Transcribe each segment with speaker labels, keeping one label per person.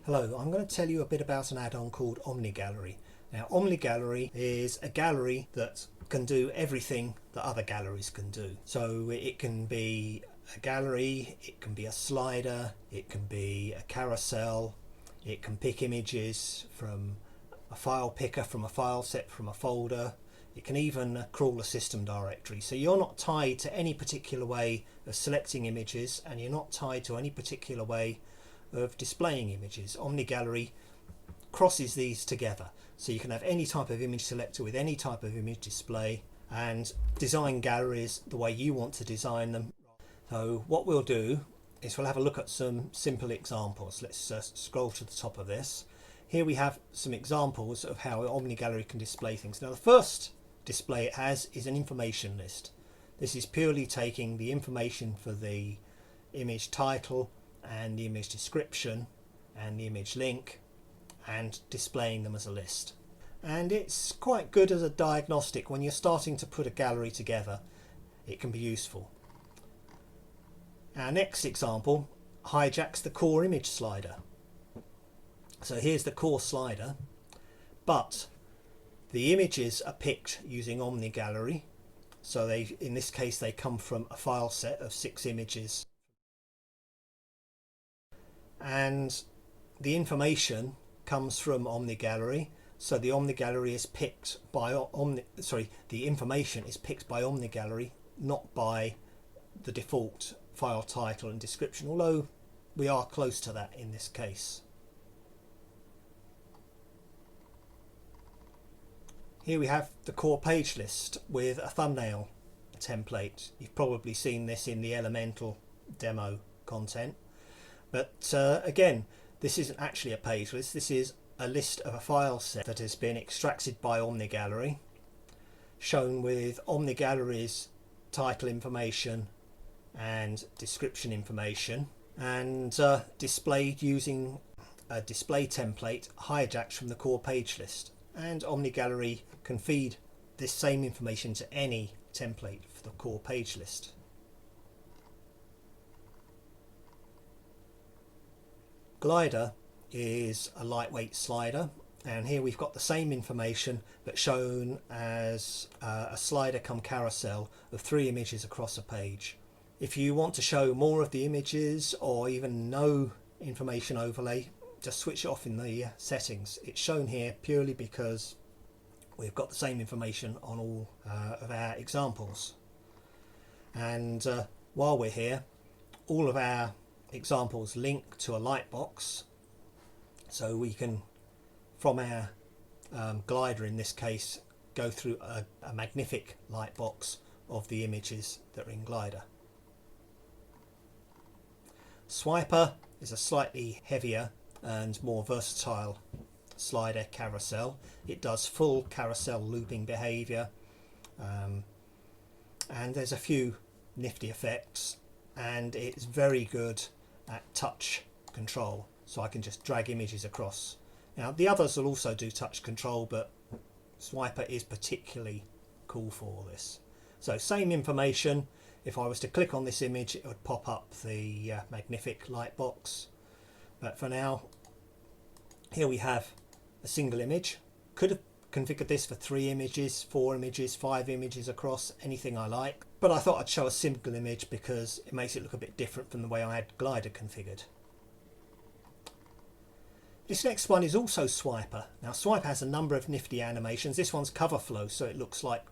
Speaker 1: Hello, I'm going to tell you a bit about an add-on called Omni Gallery. Now, Omni Gallery is a gallery that can do everything that other galleries can do. So it can be a gallery, it can be a slider, it can be a carousel, it can pick images from a file picker, from a file set, from a folder. It can even crawl a system directory. So you're not tied to any particular way of selecting images, and you're not tied to any particular way of displaying images. Omni Gallery crosses these together, so you can have any type of image selector with any type of image display and design galleries the way you want to design them. So what we'll do is we'll have a look at some simple examples. Let's scroll to the top of this. Here we have some examples of how Omni Gallery can display things. Now, the first display it has is an information list. This is purely taking the information for the image title and the image description and the image link and displaying them as a list. And it's quite good as a diagnostic when you're starting to put a gallery together. It can be useful. Our next example hijacks the core image slider. So here's the core slider, but the images are picked using Omni Gallery. So in this case they come from a file set of 6 images. And the information comes from Omni Gallery, so the Omni Gallery is picked by the information is picked by Omni Gallery, not by the default file title and description, although we are close to that in this case. Here we have the core page list with a thumbnail template. You've probably seen this in the Elemental demo content. But again, this isn't actually a page list. This is a list of a file set that has been extracted by Omni Gallery, shown with Omni Gallery's title information and description information, and displayed using a display template hijacked from the core page list. And Omni Gallery can feed this same information to any template for the core page list. Glider is a lightweight slider, and here we've got the same information but shown as a slider come carousel of 3 images across a page. If you want to show more of the images or even no information overlay, just switch it off in the settings. It's shown here purely because we've got the same information on all of our examples. And while we're here, all of our examples link to a lightbox, so we can, from our glider in this case, go through a magnific lightbox of the images that are in glider. Swiper is a slightly heavier and more versatile slider carousel. It does full carousel looping behavior, and there's a few nifty effects, and it's very good at touch control, so I can just drag images across. Now the others will also do touch control, but Swiper is particularly cool for all this. So same information, if I was to click on this image it would pop up the magnific lightbox, but for now here we have a single image. Could have configured this for 3 images, 4 images, 5 images across, anything I like, but I thought I'd show a single image because it makes it look a bit different from the way I had glider configured. This next one is also Swiper. Now Swiper has a number of nifty animations. This one's cover flow, so it looks like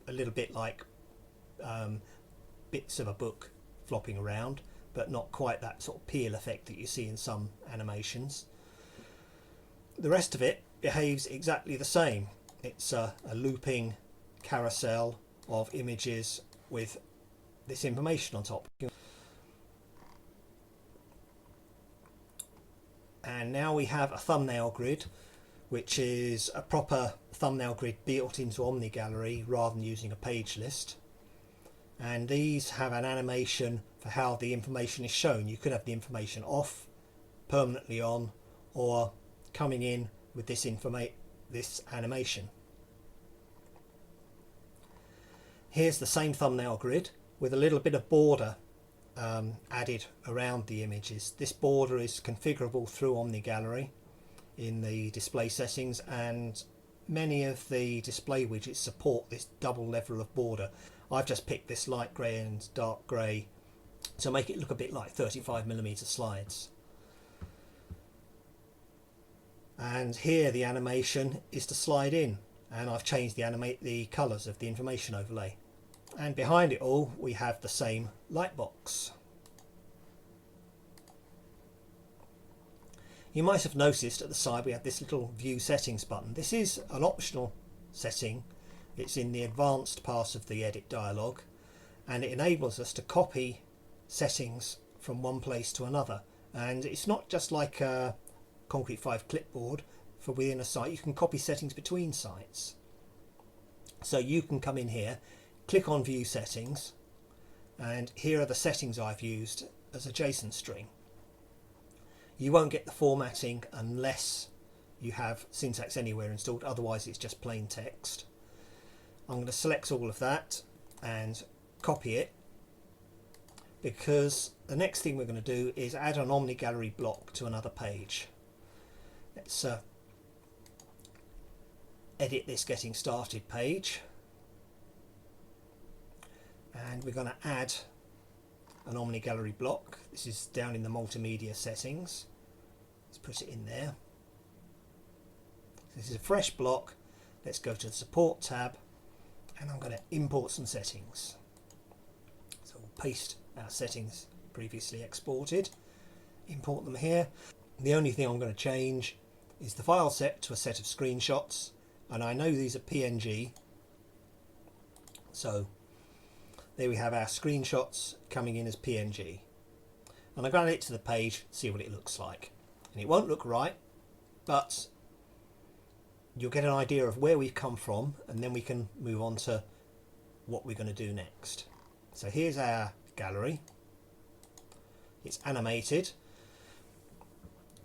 Speaker 1: a little bit like bits of a book flopping around, but not quite that sort of peel effect that you see in some animations. The rest of it behaves exactly the same. It's a looping carousel of images with this information on top. And now we have a thumbnail grid, which is a proper thumbnail grid built into Omni Gallery rather than using a page list. And these have an animation for how the information is shown. You could have the information off, permanently on, or coming in with this animation. Here's the same thumbnail grid with a little bit of border added around the images. This border is configurable through Omni Gallery in the display settings, and many of the display widgets support this double level of border. I've just picked this light grey and dark grey to make it look a bit like 35mm slides. And here the animation is to slide in, and I've changed the colours of the information overlay. And behind it all we have the same light box. You might have noticed at the side we have this little view settings button. This is an optional setting. It's in the advanced part of the edit dialog, and it enables us to copy settings from one place to another. And it's not just like a Concrete 5 clipboard for within a site. You can copy settings between sites. So you can come in here, click on view settings, and here are the settings I've used as a JSON string. You won't get the formatting unless you have Syntax Anywhere installed, otherwise it's just plain text. I'm going to select all of that and copy it, because the next thing we're going to do is add an Omni Gallery block to another page. Let's edit this getting started page, and we're going to add an Omni Gallery block. This is down in the multimedia settings. Let's put it in there. This is a fresh block. Let's go to the support tab, and I'm going to import some settings. So we'll paste our settings previously exported, import them here. The only thing I'm going to change is the file set to a set of screenshots, and I know these are PNG, so there we have our screenshots coming in as PNG. And I'm going to add it to the page, see what it looks like. And it won't look right, but you'll get an idea of where we've come from, and then we can move on to what we're going to do next. So here's our gallery. It's animated.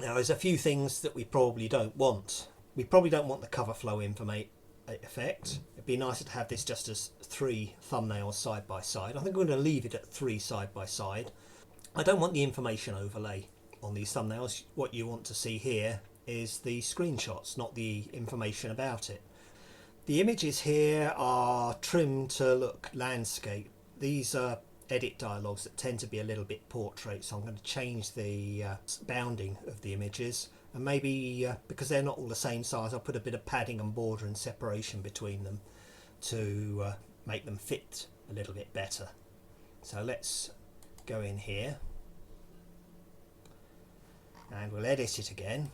Speaker 1: Now there's a few things that we probably don't want. We probably don't want the cover flow effect. It'd be nicer to have this just as 3 thumbnails side by side. I think I'm going to leave it at 3 side by side. I don't want the information overlay on these thumbnails. What you want to see here is the screenshots, not the information about it. The images here are trimmed to look landscape. These are edit dialogues that tend to be a little bit portrait, so I'm going to change the bounding of the images, and maybe because they're not all the same size, I'll put a bit of padding and border and separation between them to make them fit a little bit better. So let's go in here and we'll edit it again.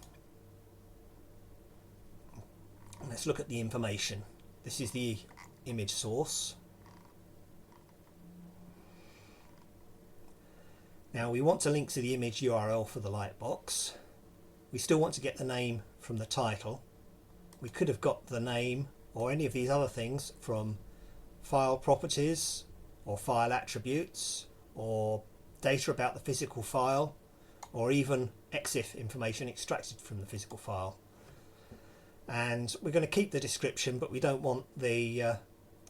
Speaker 1: Let's look at the information. This is the image source. Now we want to link to the image URL for the lightbox. We still want to get the name from the title. We could have got the name or any of these other things from file properties or file attributes or data about the physical file, or even EXIF information extracted from the physical file. And we're going to keep the description, but we don't want the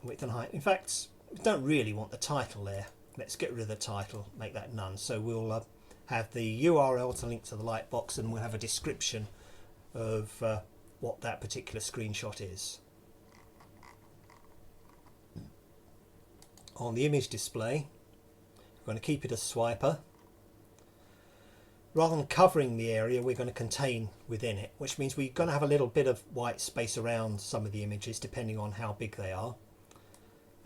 Speaker 1: width and height. In fact, we don't really want the title there. Let's get rid of the title, make that none. So we'll have the URL to link to the lightbox, and we'll have a description of what that particular screenshot is. On the image display, we're going to keep it as swiper. Rather than covering the area, we're going to contain within it, which means we're going to have a little bit of white space around some of the images depending on how big they are.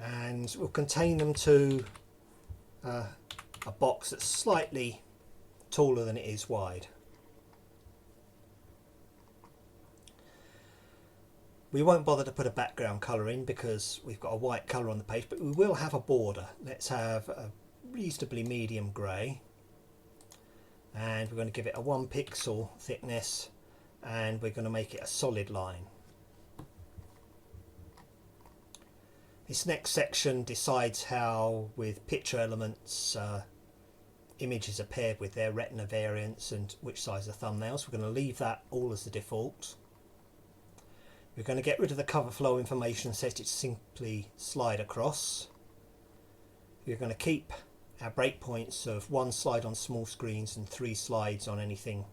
Speaker 1: And we'll contain them to a box that's slightly taller than it is wide. We won't bother to put a background colour in because we've got a white colour on the page, but we will have a border. Let's have a reasonably medium grey, and we're going to give it a 1 pixel thickness, and we're going to make it a solid line. This next section decides how, with picture elements, images are paired with their retina variants and which size of thumbnails. We're going to leave that all as the default. We're going to get rid of the cover flow information and set it to simply slide across. We're going to keep our breakpoints of 1 slide on small screens and 3 slides on anything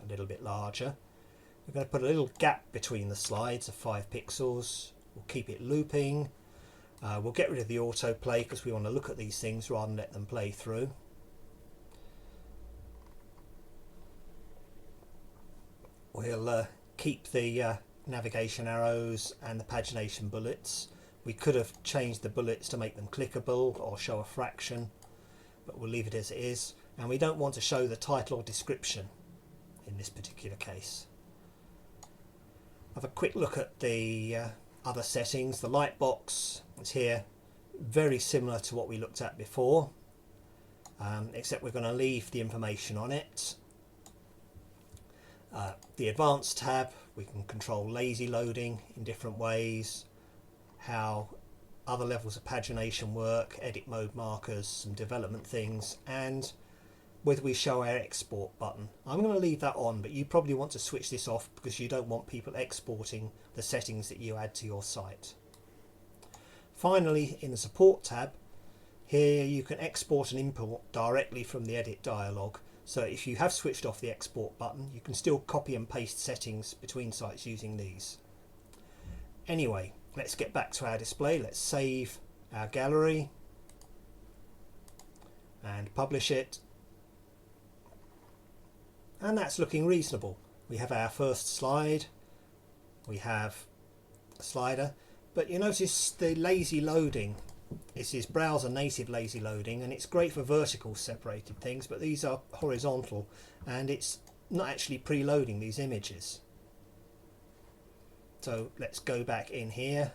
Speaker 1: a little bit larger. We're going to put a little gap between the slides of 5 pixels. We'll keep it looping. We'll get rid of the autoplay because we want to look at these things rather than let them play through. We'll keep the navigation arrows and the pagination bullets. We could have changed the bullets to make them clickable or show a fraction, but we'll leave it as it is. And we don't want to show the title or description in this particular case. Have a quick look at the other settings. The lightbox is here, very similar to what we looked at before, except we're going to leave the information on it. The advanced tab, we can control lazy loading in different ways, how other levels of pagination work, edit mode markers, some development things, and whether we show our export button. I'm going to leave that on, but you probably want to switch this off because you don't want people exporting the settings that you add to your site. Finally, in the support tab, here you can export and import directly from the edit dialog. So if you have switched off the export button, you can still copy and paste settings between sites using these. Anyway, let's get back to our display. Let's save our gallery and publish it. And that's looking reasonable. We have our first slide, we have a slider, but you notice the lazy loading. This is browser native lazy loading, and it's great for vertical separated things, but these are horizontal and it's not actually preloading these images. So let's go back in here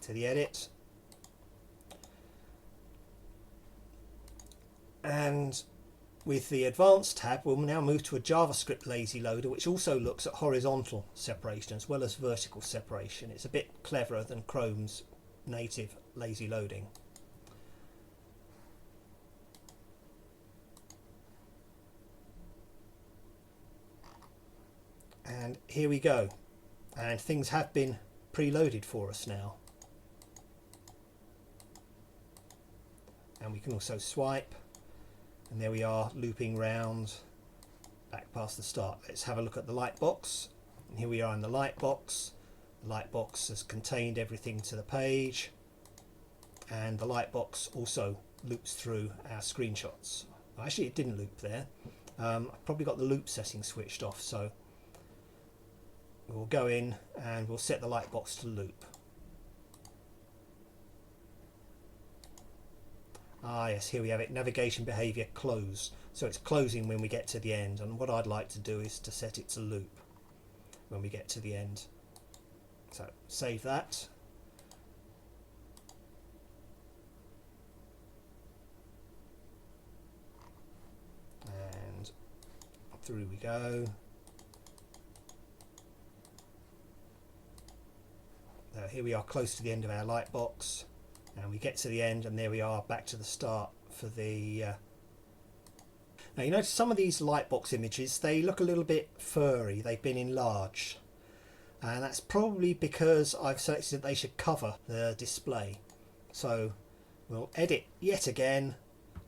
Speaker 1: to the edit, and with the advanced tab we'll now move to a JavaScript lazy loader, which also looks at horizontal separation as well as vertical separation. It's a bit cleverer than Chrome's native lazy loading. And here we go, and things have been preloaded for us now, and we can also swipe, and there we are, looping round back past the start. Let's have a look at the lightbox, and here we are in the lightbox. The lightbox has contained everything to the page, and the lightbox also loops through our screenshots. Actually, it didn't loop there. I've probably got the loop setting switched off, so we'll go in and we'll set the lightbox to loop. Ah yes, here we have it, navigation behavior close. So it's closing when we get to the end, and what I'd like to do is to set it to loop when we get to the end. So save that. And through we go. Here we are close to the end of our lightbox, and we get to the end, and there we are back to the start for the Now you notice some of these lightbox images, they look a little bit furry, they've been enlarged, and that's probably because I've selected that they should cover the display. So we'll edit yet again,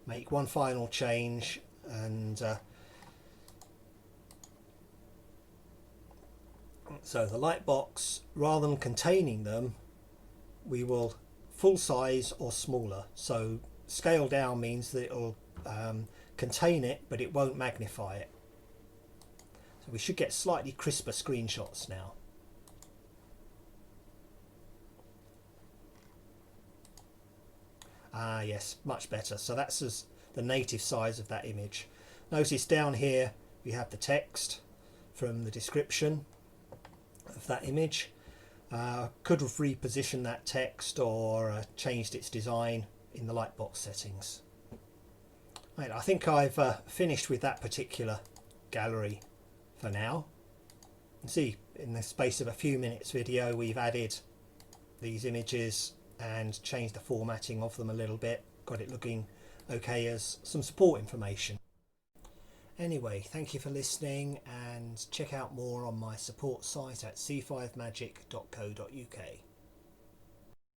Speaker 1: make one final change, and so the lightbox, rather than containing them, we will full size or smaller. So scale down means that it will contain it, but it won't magnify it. So we should get slightly crisper screenshots now. Ah yes, much better. So that's the native size of that image. Notice down here we have the text from the description of that image. Could have repositioned that text or changed its design in the lightbox settings. Right, I think I've finished with that particular gallery for now. You can see in the space of a few minutes video we've added these images and changed the formatting of them a little bit, got it looking okay as some support information. Anyway, thank you for listening, and check out more on my support site at c5magic.co.uk.